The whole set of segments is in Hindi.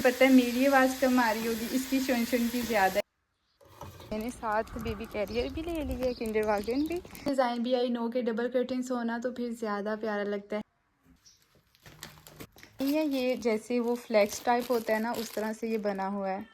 पता है मेरी आवाज़ कम आ रही होगी, इसकी सुन की ज़्यादा। मैंने साथ बेबी कैरियर भी ले लिया, किंडर गार्डन भी। डिज़ाइन भी आई नो के डबल कर्टन्स होना तो फिर ज़्यादा प्यारा लगता है। ये जैसे वो फ्लेक्स टाइप होता है ना, उस तरह से ये बना हुआ है।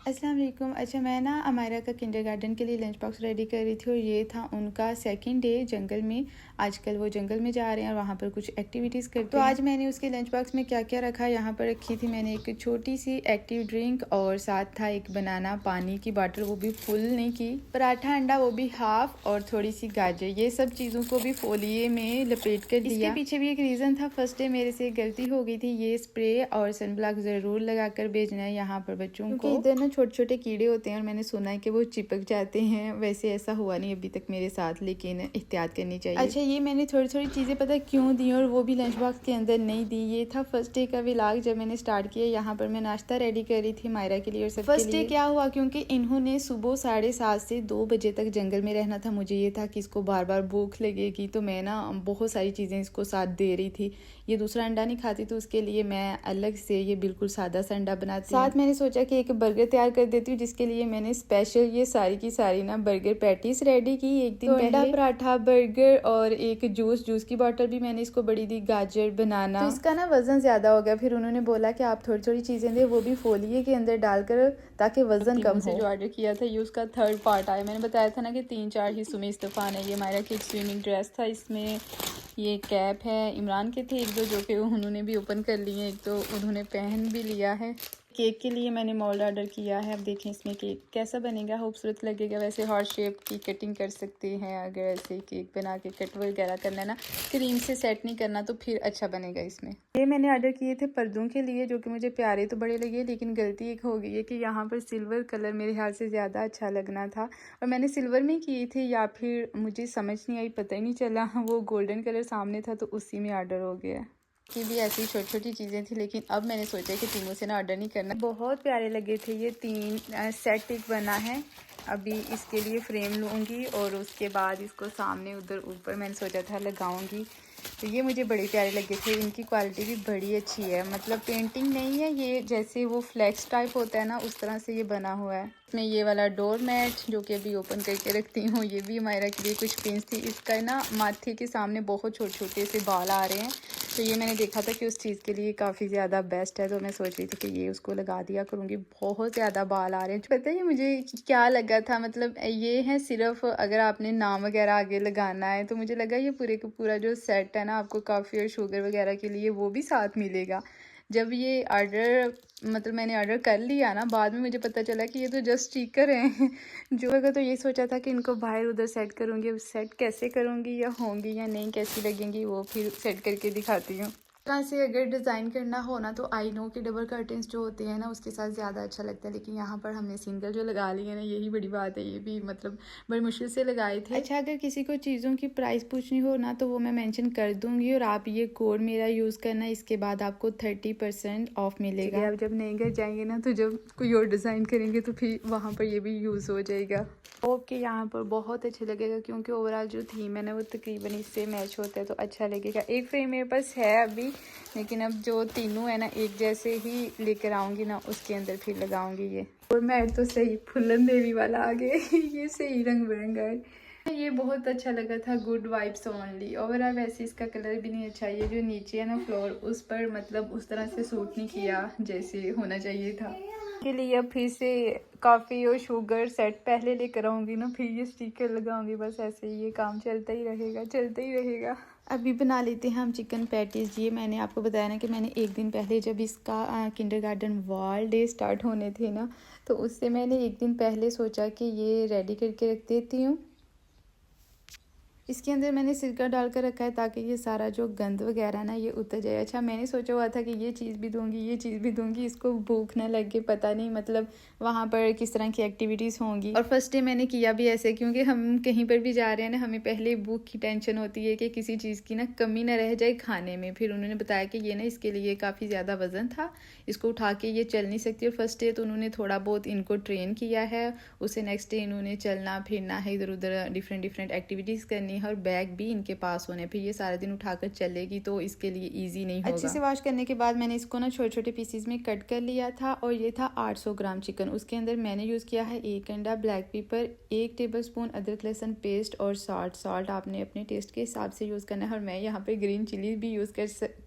अस्सलाम वालेकुम। अच्छा, मैं ना अमायरा का किंडरगार्टन के लिए लंच बॉक्स रेडी कर रही थी और ये था उनका सेकंड डे जंगल में। आजकल वो जंगल में जा रहे हैं और वहाँ पर कुछ एक्टिविटीज़ करते हैं। तो आज मैंने उसके लंच बॉक्स में क्या क्या रखा, यहाँ पर रखी थी मैंने एक छोटी सी एक्टिव ड्रिंक और साथ था एक बनाना पानी की बॉटल, वो भी फुल नहीं की, पराठा अंडा वो भी हाफ, और थोड़ी सी गाजर। ये सब चीज़ों को भी फोलिए में लपेट कर दिया। इसके पीछे भी एक रीज़न था। फर्स्ट डे मेरे से गलती हो गई थी। ये स्प्रे और सनब्लॉक ज़रूर लगा कर भेजना है यहाँ पर बच्चों को। इधर ना छोटे छोटे कीड़े होते हैं और मैंने सुना है कि वो चिपक जाते हैं। वैसे ऐसा हुआ नहीं अभी तक मेरे साथ, लेकिन एहतियात करनी चाहिए। अच्छा, ये मैंने थोड़ी थोड़ी चीज़ें पता क्यों दी और वो भी लंच बॉक्स के अंदर नहीं दी। ये था फर्स्ट डे का व्लॉग जब मैंने स्टार्ट किया। यहाँ पर मैं नाश्ता रेडी कर रही थी मायरा के लिए और सब। फर्स्ट डे क्या हुआ, क्योंकि इन्होंने सुबह 7:30 से 2 बजे तक जंगल में रहना था। मुझे ये था कि इसको बार बार भूख लगेगी, तो मैं ना बहुत सारी चीज़ें इसको साथ दे रही थी। ये दूसरा अंडा नहीं खाती तो उसके लिए मैं अलग से ये बिल्कुल सादा सा अंडा बनाती हूँ। साथ मैंने सोचा कि एक बर्गर तैयार कर देती हूँ, जिसके लिए मैंने स्पेशल ये सारी की सारी ना बर्गर पैटीज रेडी की एक दिन पहले। अंडा, पराठा, बर्गर और एक जूस की बोतल भी मैंने इसको बड़ी दी, गाजर, बनाना। तो इसका ना वजन ज्यादा हो गया। फिर उन्होंने बोला कि आप थोड़ी थोड़ी चीजें दे, वो भी फोलिए के अंदर डालकर, ताकि वजन कम हो। जो ऑर्डर किया था ये उसका थर्ड पार्ट आया। मैंने बताया था ना कि 3-4 हिस्सों में इस्तीफा है। ये मायरा की स्विमिंग ड्रेस था, इसमें ये कैप है। इमरान के थे 1-2 जो कि उन्होंने भी ओपन कर लिए, एक तो उन्होंने पहन भी लिया है। केक के लिए मैंने मोल्ड ऑर्डर किया है। अब देखें इसमें केक कैसा बनेगा, खूबसूरत लगेगा। वैसे हार्ट शेप की कटिंग कर सकते हैं अगर ऐसे केक बना के कट वगैरह करना है ना, क्रीम से सेट नहीं करना तो फिर अच्छा बनेगा इसमें। ये मैंने ऑर्डर किए थे पर्दों के लिए, जो कि मुझे प्यारे तो बड़े लगे, लेकिन गलती एक हो गई है कि यहाँ पर सिल्वर कलर मेरे ख्याल से ज़्यादा अच्छा लगना था और मैंने सिल्वर में किए थे, या फिर मुझे समझ नहीं आई, पता ही नहीं चला। वो गोल्डन कलर सामने था तो उसी में ऑर्डर हो गया। की भी ऐसी छोटी छोटी चीज़ें थी, लेकिन अब मैंने सोचा कि तीनों से ना ऑर्डर नहीं करना। बहुत प्यारे लगे थे ये 3 सेट एक बना है। अभी इसके लिए फ्रेम लूँगी और उसके बाद इसको सामने उधर ऊपर मैंने सोचा था लगाऊंगी। तो ये मुझे बड़े प्यारे लगे थे। इनकी क्वालिटी भी बड़ी अच्छी है, मतलब पेंटिंग नहीं है, ये जैसे वो फ्लेक्स टाइप होता है ना, उस तरह से ये बना हुआ है। इसमें ये वाला डोर मैट जो कि अभी ओपन करके रखती हूँ, ये भी मायरा के लिए कुछ पिंस थी। इसका ना माथे के सामने बहुत छोटे छोटे से बाल आ रहे हैं, तो ये मैंने देखा था कि उस चीज़ के लिए काफ़ी ज़्यादा बेस्ट है, तो मैं सोच रही थी कि ये उसको लगा दिया करूँगी। बहुत ज़्यादा बाल आ रहे हैं। पता है मुझे क्या लगा था, मतलब ये है सिर्फ अगर आपने नाम वगैरह आगे लगाना है, तो मुझे लगा ये पूरे का पूरा जो सेट है ना, आपको कॉफ़ी और शुगर वगैरह के लिए वो भी साथ मिलेगा। जब ये ऑर्डर मतलब मैंने ऑर्डर कर लिया ना, बाद में मुझे पता चला कि ये तो जस्ट स्टिकर हैं। जो अगर तो ये सोचा था कि इनको बाहर उधर सेट करूँगी। अब सेट कैसे करूँगी, या होंगी या नहीं, कैसी लगेंगी, वो फिर सेट करके दिखाती हूँ। तरह से अगर डिज़ाइन करना हो ना, तो आई नो कि डबल कर्टन्स जो होते हैं ना, उसके साथ ज़्यादा अच्छा लगता है, लेकिन यहाँ पर हमने सिंगल जो लगा लिए ना, यही बड़ी बात है। ये भी मतलब बड़ी मुश्किल से लगाए थे। अच्छा, अगर किसी को चीज़ों की प्राइस पूछनी हो ना, तो वो मैं मेंशन कर दूंगी और आप ये कोड मेरा यूज़ करना, इसके बाद आपको 30% ऑफ मिलेगा। आप जब नए घर जाएंगे ना, तो जब कोई और डिज़ाइन करेंगे तो फिर वहाँ पर ये भी यूज़ हो जाएगा। ओके, यहाँ पर बहुत अच्छा लगेगा, क्योंकि ओवरऑल जो थीम है ना, वो तकरीबन इससे मैच होता है, तो अच्छा लगेगा। एक फ्रेम मेरे पास है अभी, लेकिन अब जो तीनों है ना, एक जैसे ही लेकर आऊँगी ना, उसके अंदर फिर लगाऊंगी ये। और मैट तो सही फुलन देवी वाला आ गया। ये सही रंग बिरंगा है। ये बहुत अच्छा लगा था, गुड वाइब्स ओनली। ओवरऑल वैसे इसका कलर भी नहीं अच्छा। ये जो नीचे है ना फ्लोर, उस पर मतलब उस तरह से सूट नहीं किया जैसे होना चाहिए था। के लिए अब फिर से कॉफ़ी और शुगर सेट पहले लेकर आऊँगी ना, फिर ये स्टिकर लगाऊंगी। बस ऐसे ही ये काम चलता ही रहेगा, चलता ही रहेगा। अभी बना लेते हैं हम चिकन पैटीज। ये मैंने आपको बताया ना कि मैंने एक दिन पहले, जब इसका किंडरगार्टन वर्ल्ड डे स्टार्ट होने थे ना, तो उससे मैंने एक दिन पहले सोचा कि ये रेडी करके रख देती हूँ। इसके अंदर मैंने सिरका डालकर रखा है ताकि ये सारा जो गंद वगैरह ना ये उतर जाए। अच्छा, मैंने सोचा हुआ था कि ये चीज़ भी दूंगी, ये चीज़ भी दूंगी, इसको भूख ना लगे। पता नहीं मतलब वहाँ पर किस तरह की एक्टिविटीज़ होंगी। और फर्स्ट डे मैंने किया भी ऐसे, क्योंकि हम कहीं पर भी जा रहे हैं ना, हमें पहले भूख की टेंशन होती है कि किसी चीज़ की ना कमी ना रह जाए खाने में। फिर उन्होंने बताया कि ये ना इसके लिए काफ़ी ज़्यादा वज़न था, इसको उठा के ये चल नहीं सकती। और फर्स्ट डे तो उन्होंने थोड़ा बहुत इनको ट्रेन किया है, उससे नेक्स्ट डे इन्होंने चलना फिरना है, इधर उधर डिफरेंट एक्टिविटीज़ करनी हैं और बैग भी इनके पास होने, फिर ये सारा दिन उठाकर चलेगी तो इसके लिए ईजी नहीं होगा। अच्छे से वॉश करने के बाद मैंने इसको ना छोटे छोटे पीसीज में कट कर लिया था और ये था 800 ग्राम चिकन। उसके अंदर मैंने यूज़ किया है 1 अंडा, ब्लैक पेपर, 1 टेबलस्पून अदरक लहसुन पेस्ट और सॉल्ट आपने अपने टेस्ट के हिसाब से यूज़ करना है। और मैं यहाँ पे ग्रीन चिली भी यूज़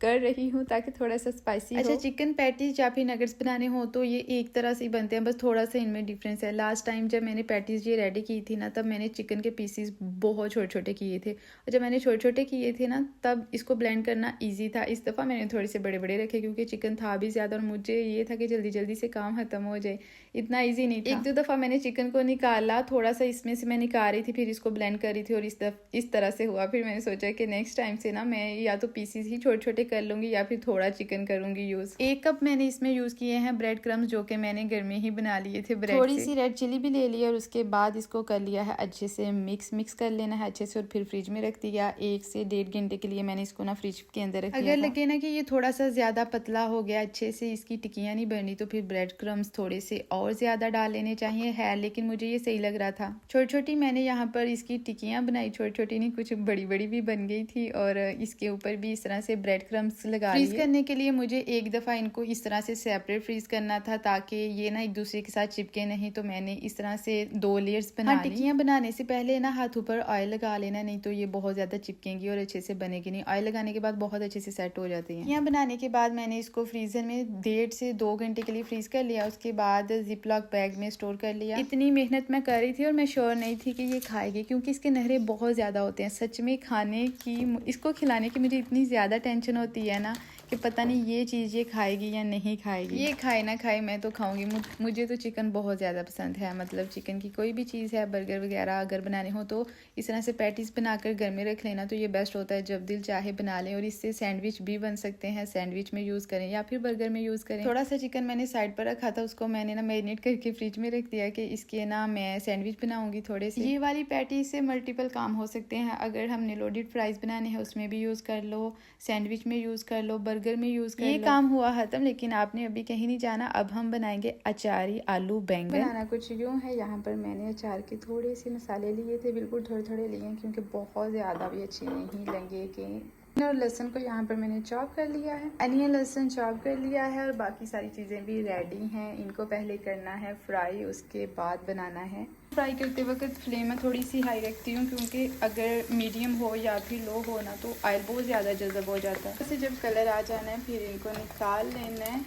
कर रही हूँ ताकि थोड़ा सा स्पाइसी हो। चिकन पैटीज या फिर नगेट्स बनाने हो तो ये एक तरह से ही बनते हैं, बस थोड़ा सा इनमें डिफरेंस है। लास्ट टाइम जब मैंने पैटीज ये रेडी की थी ना, तब मैंने चिकन के पीसीज बहुत छोटे छोटे किए थे, और जब मैंने छोटे छोटे किए थे ना तब इसको ब्लेंड करना ईजी था। इस दफ़ा मैंने थोड़े से बड़े बड़े रखे क्योंकि चिकन था भी ज़्यादा और मुझे ये था कि जल्दी जल्दी से काम खत्म हो जाए, इतना ईजी नहीं था। 1-2 दफ़ा मैंने चिकन को निकाला, थोड़ा सा इसमें से मैं निकाल रही थी, फिर इसको ब्लेंड कर रही थी और इस तरह से हुआ। फिर मैंने सोचा कि नेक्स्ट टाइम से ना मैं या तो पीसीज ही छोटे छोटे कर लूँगी या फिर थोड़ा चिकन करूँगी यूज़। 1 कप मैंने इसमें यूज़ किए हैं ब्रेड क्रम्स, जो कि मैंने घर में ही बना लिए थे ब्रेड से। थोड़ी सी रेड चिली भी ले ली और उसके बाद इसको कर लिया है अच्छे से मिक्स कर लेना है अच्छे से, और फिर फ्रिज में रख दिया। 1 से 1.5 घंटे के लिए मैंने इसको ना फ्रिज के अंदर रख दिया। अगर लगे ना कि ये थोड़ा सा ज़्यादा पतला हो गया, अच्छे से इसकी टिक्कियाँ नहीं बनी, तो फिर ब्रेड क्रम्स थोड़े से और ज़्यादा डाल लेने चाहिए है, लेकिन मुझे ये सही लग रहा था। छोटी छोटी मैंने यहाँ पर इसकी टिक्कियाँ बनाई, छोटी छोटी नहीं कुछ बड़ी बड़ी भी बन गई थी, और इसके ऊपर भी इस तरह से ब्रेड क्रम्स लगा लिए। फ्रीज करने के लिए मुझे एक दफ़ा इनको इस तरह से सेपरेट फ्रीज करना था ताकि ये ना एक दूसरे के साथ चिपके नहीं, तो मैंने इस तरह से 2 लेयर्स बना ली। टिक्कियाँ बनाने से पहले ना हाथों पर ऑयल लगा लेना, नहीं तो ये बहुत ज़्यादा चिपकेंगी और अच्छे से बनेगी नहीं। ऑयल लगाने के बाद बहुत अच्छे से सेट हो जाती है। यहाँ बनाने के बाद मैंने इसको फ्रीजर में 1.5 से 2 घंटे के लिए फ्रीज कर लिया। उसके बाद जिप लॉक बैग में स्टोर कर लिया। इतनी मेहनत मैं कर रही थी और मैं श्योर नहीं थी कि ये खाएगी, क्योंकि इसके नखरे बहुत ज़्यादा होते हैं। सच में खाने की, इसको खिलाने की मुझे इतनी ज़्यादा टेंशन होती है ना कि पता नहीं ये चीज़ ये खाएगी या नहीं खाएगी। ये खाए ना खाए मैं तो खाऊंगी। मुझे तो चिकन बहुत ज़्यादा पसंद है, मतलब चिकन की कोई भी चीज़ है, बर्गर वगैरह अगर बनाने हो तो इस तरह से पैटीज बनाकर घर में रख लेना तो ये बेस्ट होता है। जब दिल चाहे बना लें, और इससे सैंडविच भी बन सकते हैं, सैंडविच में यूज़ करें या फिर बर्गर में यूज़ करें। थोड़ा सा चिकन मैंने साइड पर रखा था, उसको मैंने ना मैरिनेट करके फ्रिज में रख दिया कि इसके ना मैं सैंडविच बनाऊंगी थोड़े से। ये वाली पैटी से मल्टीपल काम हो सकते हैं। अगर हमने लोडेड फ्राइज बनाने हैं उसमें भी यूज़ कर लो, सैंडविच में यूज़ कर लो, बर्गर में यूज़ कर लो। ये काम हुआ खत्म, लेकिन आपने अभी कहीं नहीं जाना। अब हम बनाएंगे अचारी आलू बैंगन। बनाना कुछ यूँ है, यहाँ पर मैंने अचार के थोड़े से मसाले लिए थे, बिल्कुल थोड़े थोड़े लिए क्योंकि बहुत ज़्यादा भी अच्छे नहीं लगेंगे। और लहसुन को यहाँ पर मैंने चॉप कर लिया है, अनियन लहसुन चॉप कर लिया है, और बाकी सारी चीज़ें भी रेडी हैं। इनको पहले करना है फ्राई, उसके बाद बनाना है। फ्राई करते वक्त फ्लेम में थोड़ी सी हाई रखती हूँ, क्योंकि अगर मीडियम हो या फिर लो हो ना तो ऑयल बहुत ज़्यादा जज़ब हो जाता है। वैसे जब कलर आ जाना है फिर इनको निकाल लेना है।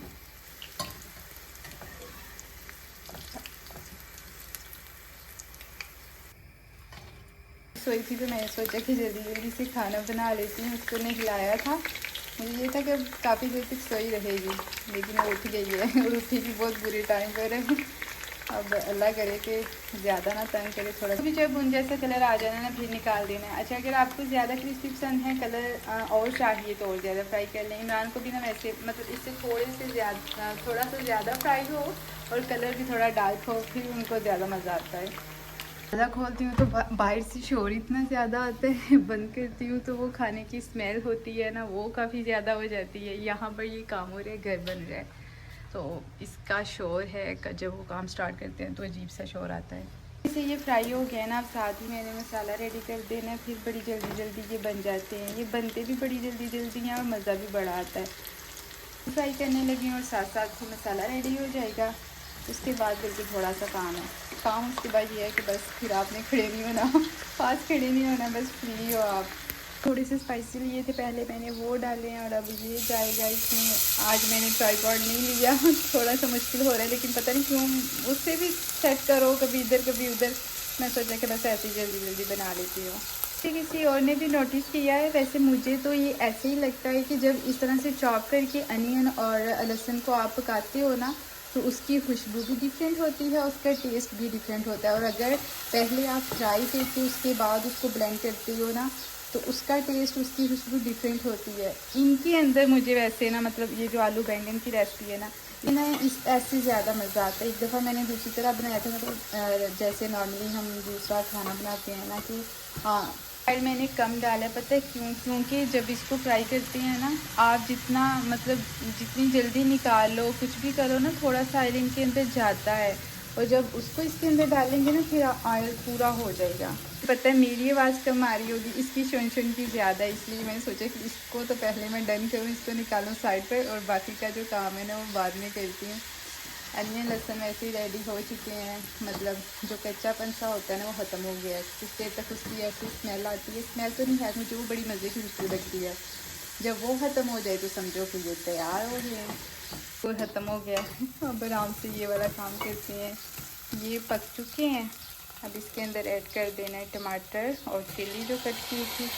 सोई थी तो मैंने सोचा कि जल्दी जल्दी से खाना बना लेती हूँ। उसको नहलाया था, मुझे ये था कि काफ़ी देर तक सोई रहेगी, लेकिन वो उठ गई है और उठी भी बहुत बुरे टाइम पर है। अब अल्लाह करे कि ज़्यादा ना तंग करे थोड़ा सा। अभी जब बुन जैसा कलर आ जाना ना फिर निकाल देना है। अच्छा, अगर आपको ज़्यादा क्रिस्पी पसंद है, कलर और चाहिए तो और ज़्यादा फ्राई कर लें। इमरान को भी ना वैसे मतलब इससे थोड़ा सा ज़्यादा फ्राई हो और कलर भी थोड़ा डार्क हो, फिर उनको ज़्यादा मज़ा आता है। ज़्यादा खोलती हूँ तो बाहर से शोर इतना ज़्यादा आता है, बंद करती हूँ तो वो खाने की स्मेल होती है ना, वो काफ़ी ज़्यादा हो जाती है। यहाँ पर ये काम हो रहा है, घर बन रहा है, तो इसका शोर है। जब वो काम स्टार्ट करते हैं तो अजीब सा शोर आता है। जैसे ये फ्राई हो गया ना, अब साथ ही मैंने मसाला रेडी कर देना है। फिर बड़ी जल्दी जल्दी ये बन जाते हैं। ये बनते भी बड़ी जल्दी जल्दी हैं और मज़ा भी बड़ा आता है। फ्राई करने लगी और साथ साथ ही मसाला रेडी हो जाएगा। उसके बाद बल्कि थोड़ा सा काम उसके बाद ये है कि बस फिर आपने खड़े नहीं होना, पास खड़े नहीं होना, बस फ्री हो आप। थोड़े से स्पाइसी लिए थे पहले, मैंने वो डाले हैं और अब ये जाएगा इसमें। आज मैंने ट्राइपॉड नहीं लिया, थोड़ा सा मुश्किल हो रहा है, लेकिन पता नहीं क्यों उससे भी सेट करो, कभी इधर कभी उधर। मैं सोचा कि बस ऐसे ही जल्दी जल्दी बना लेती हूँ। किसी और ने भी नोटिस किया है, वैसे मुझे तो ये ऐसे ही लगता है कि जब इस तरह से चॉप करके अनियन और लहसुन को आप पकाते हो ना, तो उसकी खुशबू भी डिफरेंट होती है, उसका टेस्ट भी डिफरेंट होता है। और अगर पहले आप फ्राई करके उसके बाद उसको ब्लेंड करते हो ना, तो उसका टेस्ट, उसकी खुशबू डिफरेंट होती है। इनके अंदर मुझे वैसे ना, मतलब ये जो आलू बैंगन की रेसिपी है ना, इन्हें इस ऐसे ज़्यादा मज़ा आता है। एक दफ़ा मैंने दूसरी तरह बनाया था, मतलब जैसे नॉर्मली हम दूसरा खाना बनाते हैं ना, कि हाँ ऑयल मैंने कम डाला है। पता है क्यों? क्योंकि जब इसको फ्राई करते हैं ना, आप जितना मतलब जितनी जल्दी निकाल लो, कुछ भी करो ना, थोड़ा सा ऑयल इनके अंदर जाता है, और जब उसको इसके अंदर डालेंगे ना फिर ऑयल पूरा हो जाएगा। पता है मेरी आवाज़ कम आ रही होगी, इसकी शुन की ज़्यादा, इसलिए मैंने सोचा कि इसको तो पहले मैं डन करूँ, इसको निकालूँ साइड पर और बाकी का जो काम है ना वो बाद में करती हूँ। अनियन लहसुन ऐसे ही रेडी हो चुके हैं, मतलब जो कच्चापन सा होता है ना वो ख़त्म हो गया है। कुछ देर तक उसकी ऐसी स्मेल आती है, स्मेल तो नहीं है मुझे, वो बड़ी मज़े की खुशबू लगती है। जब वो ख़त्म हो जाए तो समझो कि ये तैयार हो गए हैं, वो ख़त्म हो गया है। अब आराम से ये वाला काम करते हैं। ये पक चुके हैं, अब इसके अंदर ऐड कर देना है टमाटर और चिली जो कट की थी।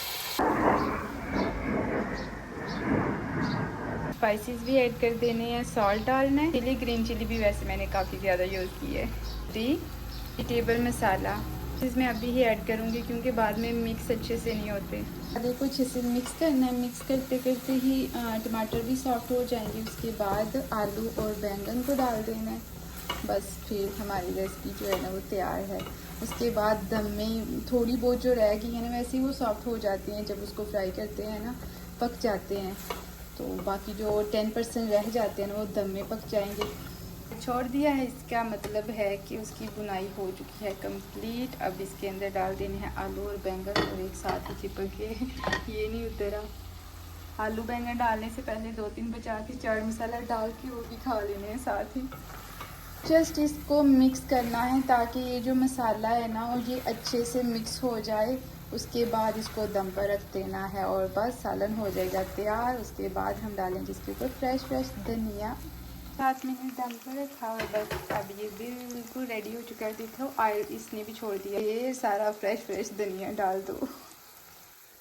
स्पाइसेस भी ऐड कर देने हैं, सॉल्ट डालना है, चिली ग्रीन चिली भी वैसे मैंने काफ़ी ज़्यादा यूज़ की है। 3 टेबल मसाला इसमें अभी ही ऐड करूँगी क्योंकि बाद में मिक्स अच्छे से नहीं होते। आगे को अच्छे से मिक्स करना है, मिक्स करते करते ही टमाटर भी सॉफ्ट हो जाएंगे। उसके बाद आलू और बैंगन को डाल देना है, बस फिर हमारी रेसिपी जो है ना वो तैयार है। उसके बाद दम में थोड़ी बहुत जो रह गई है ना वैसे ही वो सॉफ्ट हो जाती हैं, जब उसको फ्राई करते हैं ना पक जाते हैं, तो बाकी जो 10% रह जाते हैं ना वो दम में पक जाएंगे। छोड़ दिया है, इसका मतलब है कि उसकी बुनाई हो चुकी है कंप्लीट। अब इसके अंदर डाल देने हैं आलू और बैंगन और एक साथ ही चिपक के ये नहीं उतरा। आलू बैंगन डालने से पहले 2-3 बचा के चाट मसाला डाल के वो भी खा लेने हैं साथ ही। जस्ट इसको मिक्स करना है ताकि ये जो मसाला है ना वो ये अच्छे से मिक्स हो जाए। उसके बाद इसको दम पर रख देना है और बस सालन हो जाएगा तैयार। उसके बाद हम डालेंगे इसके ऊपर फ्रेश धनिया। 7 मिनट दम पर रखा और बस अब ये बिल्कुल रेडी हो चुका है। देखो ऑयल इसने भी छोड़ दिया, ये सारा फ्रेश धनिया डाल दो।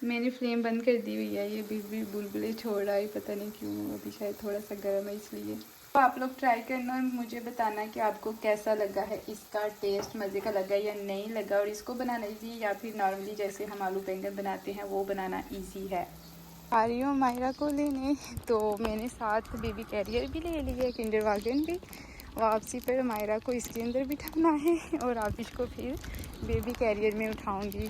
मैंने फ्लेम बंद कर दी हुई है, ये भी बुलबुले छोड़ रहा है, पता नहीं क्यों, अभी शायद थोड़ा सा गर्म है इसलिए। तो आप लोग ट्राई करना और मुझे बताना कि आपको कैसा लगा है, इसका टेस्ट मज़े का लगा या नहीं लगा, और इसको बनाना ईजी या फिर नॉर्मली जैसे हम आलू बैंगन बनाते हैं वो बनाना ईजी है। आ रही हूँ मायरा को लेने, तो मैंने साथ बेबी कैरियर भी ले लिया है, किंडरगार्टन भी। वापसी पर मायरा को इसके अंदर बिठाना है और आतिश को फिर बेबी कैरियर में उठाऊँगी।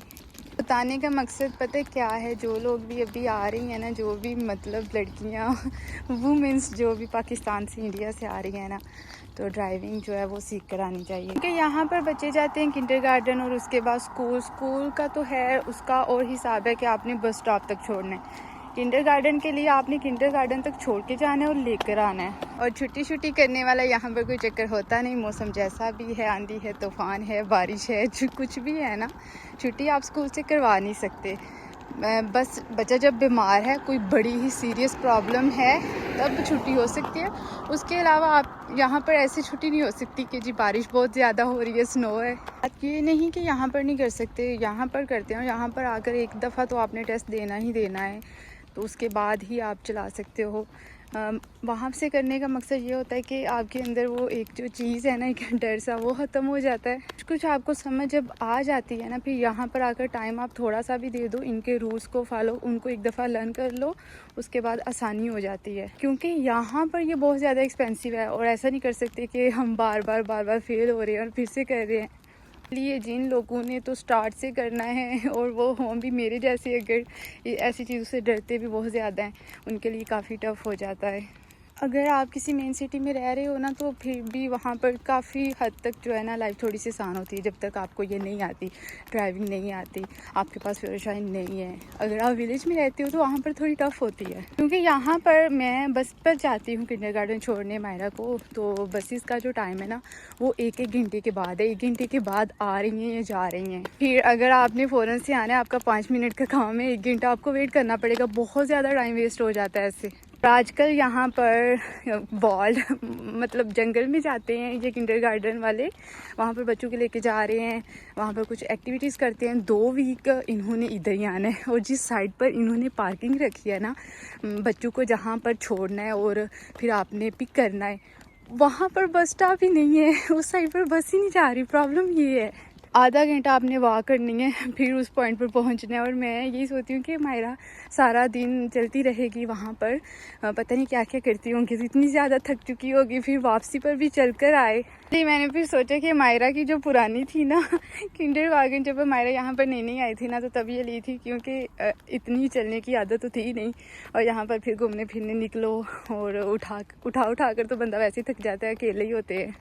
बताने का मकसद पता है क्या है, जो लोग भी अभी आ रही हैं ना, जो भी मतलब लड़कियां वुमेंस जो भी पाकिस्तान से इंडिया से आ रही हैं ना, तो ड्राइविंग जो है वो सीख कर आनी चाहिए। क्योंकि यहाँ पर बच्चे जाते हैं किंडरगार्टन और उसके बाद स्कूल का तो है, उसका और हिसाब है कि आपने बस स्टॉप तक छोड़ना है। किंडरगार्टन के लिए आपने किंडरगार्टन तक छोड़ के जाना है और लेकर आना है। और छुट्टी करने वाला यहाँ पर कोई चक्कर होता नहीं, मौसम जैसा भी है, आंधी है, तूफ़ान है, बारिश है, कुछ भी है ना, छुट्टी आप स्कूल से करवा नहीं सकते। बस बच्चा जब बीमार है, कोई बड़ी ही सीरियस प्रॉब्लम है, तब छुट्टी हो सकती है। उसके अलावा आप यहाँ पर ऐसी छुट्टी नहीं हो सकती कि जी बारिश बहुत ज़्यादा हो रही है, स्नो है। ये नहीं कि यहाँ पर नहीं कर सकते, यहाँ पर करते हैं। यहाँ पर आकर एक दफ़ा तो आपने टेस्ट देना ही देना है, तो उसके बाद ही आप चला सकते हो। वहाँ से करने का मकसद ये होता है कि आपके अंदर वो एक जो चीज़ है ना, एक डर सा, वो ख़त्म हो जाता है। कुछ आपको समझ जब आ जाती है ना, फिर यहाँ पर आकर टाइम आप थोड़ा सा भी दे दो, इनके रूल्स को फॉलो, उनको एक दफ़ा लर्न कर लो, उसके बाद आसानी हो जाती है। क्योंकि यहाँ पर ये बहुत ज़्यादा एक्सपेंसिव है और ऐसा नहीं कर सकते कि हम बार बार फेल हो रहे हैं और फिर से कर रहे हैं। लिए जिन लोगों ने तो स्टार्ट से करना है, और वो हम भी मेरे जैसे अगर ऐसी चीज़ों से डरते भी बहुत ज़्यादा हैं, उनके लिए काफ़ी टफ हो जाता है। अगर आप किसी मेन सिटी में रह रहे हो ना, तो फिर भी वहाँ पर काफ़ी हद तक जो है ना लाइफ थोड़ी सी आसान होती है, जब तक आपको ये नहीं आती, ड्राइविंग नहीं आती, आपके पास परेशानी नहीं है। अगर आप विलेज में रहते हो तो वहाँ पर थोड़ी टफ होती है। क्योंकि यहाँ पर मैं बस पर जाती हूँ किंडरगार्टन छोड़ने मायरा को, तो बसेस का जो टाइम है ना वो एक घंटे के बाद है, 1 घंटे के बाद आ रही हैं या जा रही हैं। फिर अगर आपने फ़ौरन से आना है, आपका 5 मिनट का काम है, 1 घंटा आपको वेट करना पड़ेगा, बहुत ज़्यादा टाइम वेस्ट हो जाता है ऐसे। आजकल यहाँ पर वर्ल्ड मतलब जंगल में जाते हैं ये किंडरगार्टन वाले, वहाँ पर बच्चों को लेके जा रहे हैं, वहाँ पर कुछ एक्टिविटीज़ करते हैं। 2 वीक इन्होंने इधर ही आना है, और जिस साइड पर इन्होंने पार्किंग रखी है ना, बच्चों को जहाँ पर छोड़ना है और फिर आपने पिक करना है, वहाँ पर बस स्टॉप ही नहीं है, उस साइड पर बस ही नहीं जा रही। प्रॉब्लम ये है, आधा घंटा आपने वॉक करनी है, फिर उस पॉइंट पर पहुंचना है। और मैं यही सोचती हूँ कि मायरा सारा दिन चलती रहेगी वहाँ पर, पता नहीं क्या क्या करती होंगी, तो इतनी ज़्यादा थक चुकी होगी, फिर वापसी पर भी चल कर आए। इसलिए मैंने फिर सोचा कि मायरा की जो पुरानी थी ना किंडरगार्टन, जब मायरा यहाँ पर नहीं आई थी ना, तो तब ये ली थी, क्योंकि इतनी चलने की आदत तो थी नहीं, और यहाँ पर फिर घूमने फिरने निकलो और उठा कर तो बंदा वैसे ही थक जाता है, अकेले ही होते हैं।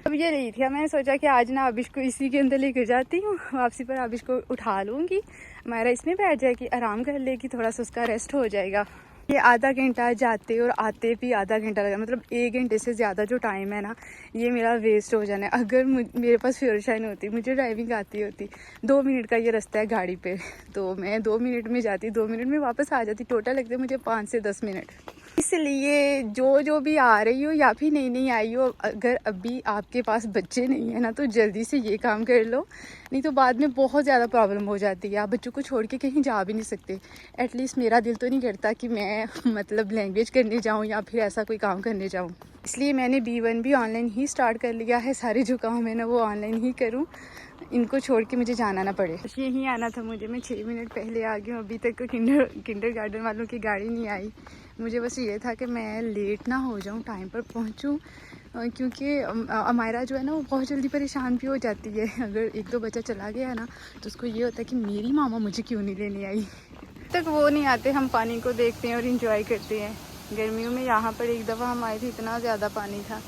अब ये रही थी, मैंने सोचा कि आज ना आबिश को इसी के अंदर लेकर जाती हूँ, वापसी पर आबिश को उठा लूँगी, हमारा इसमें बैठ जाएगी, आराम कर लेगी, थोड़ा सा उसका रेस्ट हो जाएगा। ये आधा घंटा जाते और आते भी आधा घंटा लगा, मतलब 1 घंटे से ज़्यादा जो टाइम है ना ये मेरा वेस्ट हो जाना है। अगर मेरे पास फ्योरशाइन होती, मुझे ड्राइविंग आती होती, 2 मिनट का ये रास्ता है गाड़ी पे, तो मैं 2 मिनट में जाती, 2 मिनट में वापस आ जाती। टोटल लगते मुझे 5 से 10 मिनट। इसलिए जो भी आ रही हो या फिर नहीं आई हो, अगर अभी आपके पास बच्चे नहीं है ना तो जल्दी से ये काम कर लो, नहीं तो बाद में बहुत ज़्यादा प्रॉब्लम हो जाती है। आप बच्चों को छोड़ के कहीं जा भी नहीं सकते। एटलीस्ट मेरा दिल तो नहीं करता कि मैं मतलब लैंग्वेज करने जाऊँ या फिर ऐसा कोई काम करने जाऊँ, इसलिए मैंने B1 भी ऑनलाइन ही स्टार्ट कर लिया है। सारे जो काम है ना वो ऑनलाइन ही करूँ, इनको छोड़ के मुझे जाना ना पड़े। यहीं आना था मुझे, मैं 6 मिनट पहले आ गई हूँ, अभी तक किंडर गार्डन वालों की गाड़ी नहीं आई। मुझे बस ये था कि मैं लेट ना हो जाऊँ, टाइम पर पहुँचूँ, क्योंकि अमायरा जो है ना वो बहुत जल्दी परेशान भी हो जाती है। अगर 1-2 बच्चा चला गया ना तो उसको ये होता है कि मेरी मामा मुझे क्यों नहीं लेने आई। तक वो नहीं आते, हम पानी को देखते हैं और इंजॉय करते हैं। गर्मियों में यहाँ पर एक दफ़ा हम आए थे, इतना ज़्यादा पानी था,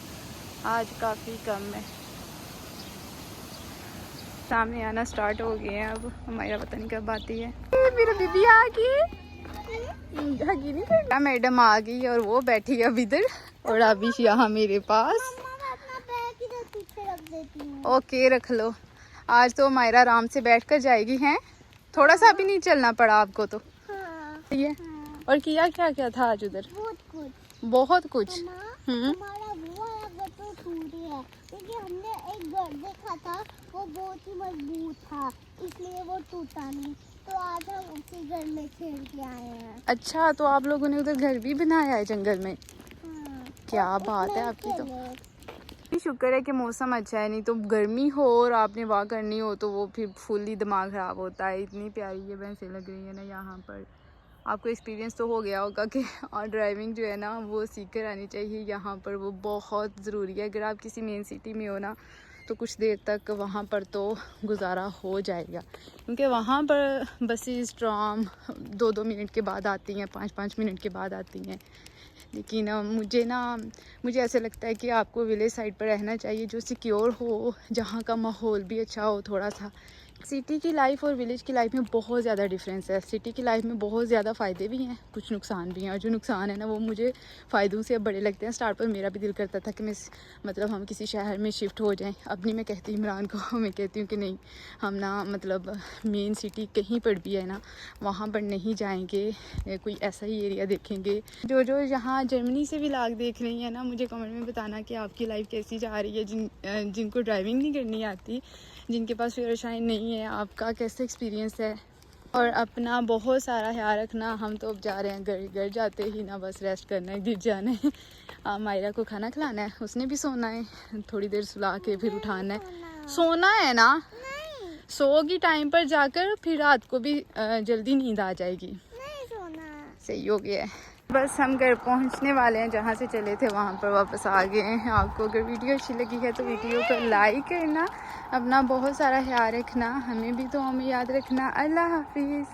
आज काफ़ी कम है। सामने आना स्टार्ट हो गए हैं, अब हमारा पता नहीं कब आती है। मेरा बीबी आ गई, हगी नहीं करना। मैडम आ गई और वो बैठी है अब इधर, और अभी यहाँ मेरे पास। ओके रख लो। आज तो हमारा आराम से बैठ कर जाएगी, हैं? थोड़ा सा भी नहीं चलना पड़ा आपको तो। ठीक है। और किया क्या क्या था आज उधर? बहुत कुछ। हमारा वो वाला घर तो टूट गया, क्योंकि हमने एक घर देखा था वो बहुत ही मजबूत था, इसलिए वो टूटा नहीं। तो आज हम उसी घर में खेल के आए हैं। अच्छा, तो आप लोगों ने उधर घर भी बनाया है जंगल में? हाँ। क्या बात है आपकी तो। शुक्र है कि मौसम अच्छा है, नहीं तो गर्मी हो और आपने वाह करनी हो तो वो फिर फुल ही दिमाग ख़राब होता है। इतनी प्यारी ये भैंसें लग रही है ना यहाँ पर। आपको एक्सपीरियंस तो हो गया होगा कि और ड्राइविंग जो है ना वो सीख कर आनी चाहिए यहाँ पर, वो बहुत ज़रूरी है। अगर आप किसी मेन सिटी में हो ना तो कुछ देर तक वहाँ पर तो गुजारा हो जाएगा, क्योंकि वहाँ पर बसेस ट्राम 2-2 मिनट के बाद आती हैं, 5-5 मिनट के बाद आती हैं। लेकिन मुझे ऐसा लगता है कि आपको विलेज साइड पर रहना चाहिए, जो सिक्योर हो, जहाँ का माहौल भी अच्छा हो थोड़ा सा। सिटी की लाइफ और विलेज की लाइफ में बहुत ज़्यादा डिफरेंस है। सिटी की लाइफ में बहुत ज़्यादा फ़ायदे भी हैं, कुछ नुकसान भी हैं, और जो नुकसान है ना वो मुझे फ़ायदों से अब बड़े लगते हैं। स्टार्ट पर मेरा भी दिल करता था कि मतलब हम किसी शहर में शिफ्ट हो जाएं। अपनी मैं कहती इमरान को, मैं कहती हूँ कि नहीं, हम ना मतलब मेन सिटी कहीं पर भी है ना वहाँ पर नहीं जाएंगे, कोई ऐसा ही एरिया देखेंगे। जो यहाँ जर्मनी से भी व्लॉग देख रही हैं ना, मुझे कमेंट में बताना कि आपकी लाइफ कैसी जा रही है। जिनको ड्राइविंग नहीं करनी आती, जिनके पास फ्योरशाइन नहीं है, आपका कैसा एक्सपीरियंस है। और अपना बहुत सारा ख्याल रखना। हम तो अब जा रहे हैं, घर जाते ही ना बस रेस्ट करना है, गिर जाना है। मायरा को खाना खिलाना है, उसने भी सोना है, थोड़ी देर सुला के फिर उठाना है। सोना है ना, सोगी टाइम पर जाकर, फिर रात को भी जल्दी नींद आ जाएगी। नहीं सोना। सही हो गया है। बस हम घर पहुंचने वाले हैं, जहाँ से चले थे वहाँ पर वापस आ गए हैं। आपको अगर वीडियो अच्छी लगी है तो वीडियो को लाइक करना, अपना बहुत सारा ख्याल रखना, हमें भी तो हमें याद रखना। अल्लाह हाफिज़।